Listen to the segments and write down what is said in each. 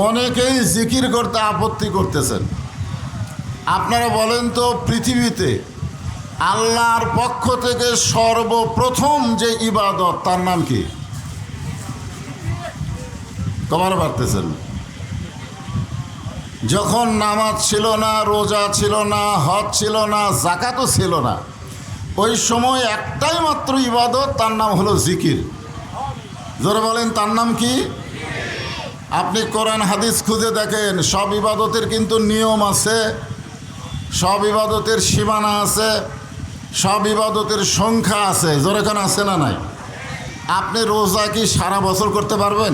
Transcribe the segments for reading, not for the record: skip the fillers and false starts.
অনেকেই জিকির করতে আপত্তি করতেছেন। আপনারা বলেন তো, পৃথিবীতে আল্লাহর পক্ষ থেকে সর্বপ্রথম যে ইবাদত তার নাম কি? কবার পারতেছেন? যখন নামাজ ছিল না, রোজা ছিল না, হজ ছিল না, যাকাতও ছিল না, ওই সময় একটাই মাত্র ইবাদত, তার নাম হলো জিকির। জোরে বলেন, তার নাম কি? আপনি কোরআন হাদিস খুঁজে দেখেন, সব ইবাদতের কিন্তু নিয়ম আছে, সব ইবাদতের সীমানা আছে, সব ইবাদতের সংখ্যা আছে। জোরে কেন আছে না নাই? আপনি রোজা কি সারা বছর করতে পারবেন?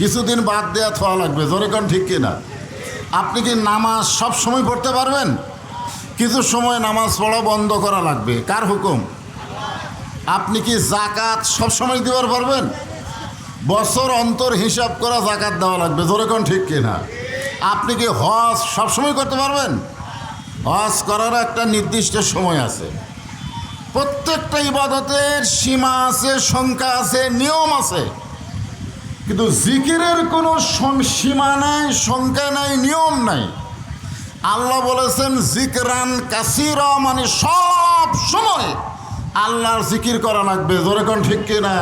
কিছুদিন বাদ দেওয়া থাকা লাগবে। জোরে কেন ঠিক কিনা? আপনি কি নামাজ সব সময় পড়তে পারবেন? কিছু সময় নামাজ পড়া বন্ধ করা লাগবে। কার হুকুম? আপনি কি যাকাত সব সময় দিবার পারবেন? বছর অন্তর হিসাব করা যাকাত দেওয়া লাগবে। জোরে কোন ঠিক কিনা? আপনি কি হজ সব সময় করতে পারবেন? হজ করার একটা নির্দিষ্ট সময় আছে। প্রত্যেকটা ইবাদতের সীমা আছে, সংখ্যা আছে, নিয়ম আছে। কিন্তু জিকিরের কোনো সীমা নাই, সংখ্যা নাই, নিয়ম নাই। আল্লাহ বলেছেন জিকরান কাসীরা, মানে সব সময় আল্লাহর জিকির করা লাগবে। জোরে কোন ঠিক কিনা?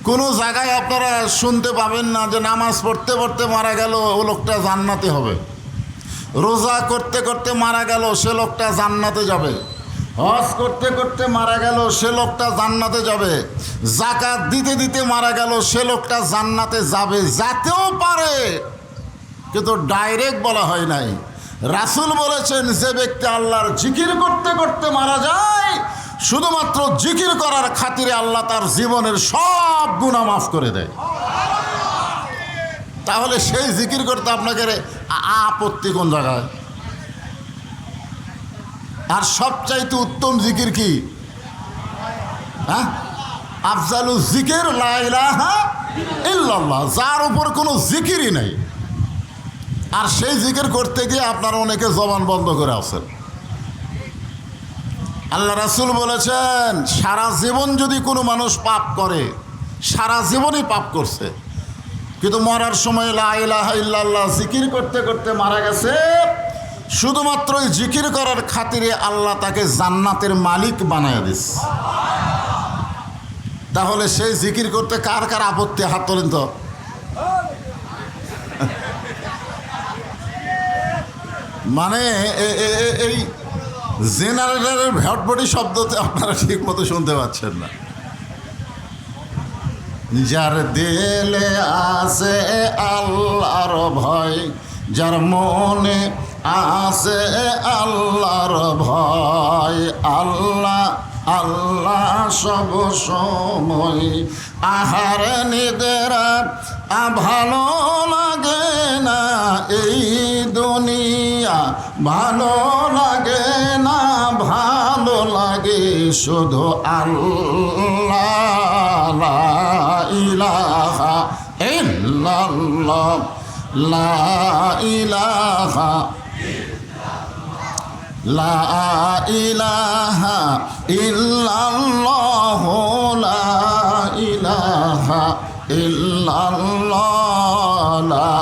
কোনো জায়গায় আপনারা শুনতে পাবেন না যে নামাজ পড়তে পড়তে মারা গেল ও লোকটা জান্নাতে হবে, রোজা করতে করতে মারা গেল সে লোকটা জান্নাতে যাবে, হজ করতে করতে মারা গেল সে লোকটা জান্নাতে যাবে, যাকাত দিতে দিতে মারা গেল সে লোকটা জান্নাতে যাবে। যেতেও পারে, কিন্তু ডাইরেক্ট বলা হয় নাই। রাসূল বলেছেন যে ব্যক্তি আল্লাহর জিকির করতে করতে মারা যায়, শুধুমাত্র জিকির করার খাতিরে আল্লাহ তার জীবনের সব গুনাহ মাফ করে দেয়। তাহলে সেই জিকির করতে আপনাকে আপত্তি কোন জায়গায়? আর সবচাইতে উত্তম জিকির কি? হ্যাঁ, আফজালু জিকির লা ইলাহা ইল্লাল্লাহ, যার উপর কোনো জিকিরই নাই। আর সেই জিকির করতে গিয়ে আপনারা অনেকে জবান বন্ধ করে আছেন। আল্লাহ রাসূল বলেছেন সারা জীবন যদি কোনো মানুষ পাপ করে, সারা জীবনই পাপ করছে, কিন্তু মরার সময় লা ইলাহা ইল্লাল্লাহ জিকির করতে করতে মারা গেছে, শুধুমাত্র ওই জিকির করার খাতিরে আল্লাহ তাকে জান্নাতের মালিক বানায় দিচ্ছে। তাহলে সেই জিকির করতে কার কার আপত্তি? হাত তোলেন তো। মানে এই জেনারেটরের ভটভটি শব্দতে আপনারা ঠিক মতো শুনতে পাচ্ছেন না। যার দিলে আছে আল্লাহর ভয়, যার মনে আছে আল্লাহর ভয়, আল্লাহ আল্লাহ সব সময়। আহার নিদেরা ভালো লাগে না এই দুনিয়া, ভালো লাগে না, ভালো লাগে শুধু আল্লাহ। লা ইলাহা ইল্লাল্লাহ, লা ইলাহা লা ইলাহা ইল্লাল্লাহ, লা ইলাহা ইল্লাল্লাহ, লা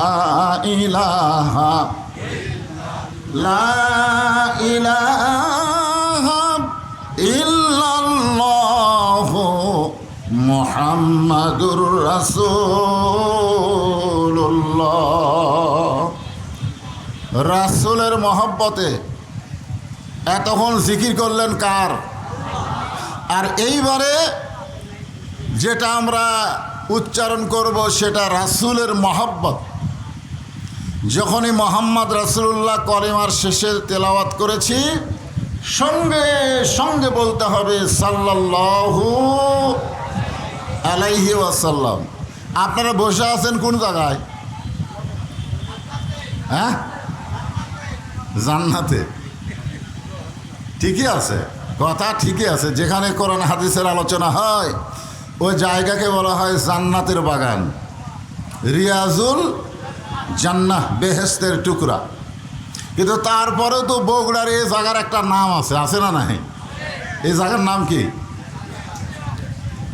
ইলাহা লা ইলাহা ইল্লাল্লাহ মুহাম্মাদুর রাসূলুল্লাহ। রাসূলের মহব্বতে এতক্ষণ জিকির করলেন কার? আর এইবারে যেটা আমরা উচ্চারণ করব সেটা রাসূলের মহব্বত। যখনই মোহাম্মদ রাসূলুল্লাহ কলিমার শেষে তেলাওয়াত করেছি, সঙ্গে সঙ্গে বলতে হবে সাল্লাল্লাহু আলাইহি ওয়াসাল্লাম। আপনারা বসে আছেন কোন জায়গায়? হ্যাঁ, জান্নাতে। ঠিকই আছে, কথা ঠিকই আছে। যেখানে কোরআন হাদিসের আলোচনা হয় ওই জায়গাকে বলা হয় জান্নাতের বাগান, রিয়াজুল জান্নাহ, বেহেশতের টুকরা। কিন্তু তারপরেও তো বগুড়ার এই জায়গার একটা নাম আছে, আছে না নাই? এই জায়গার নাম কি?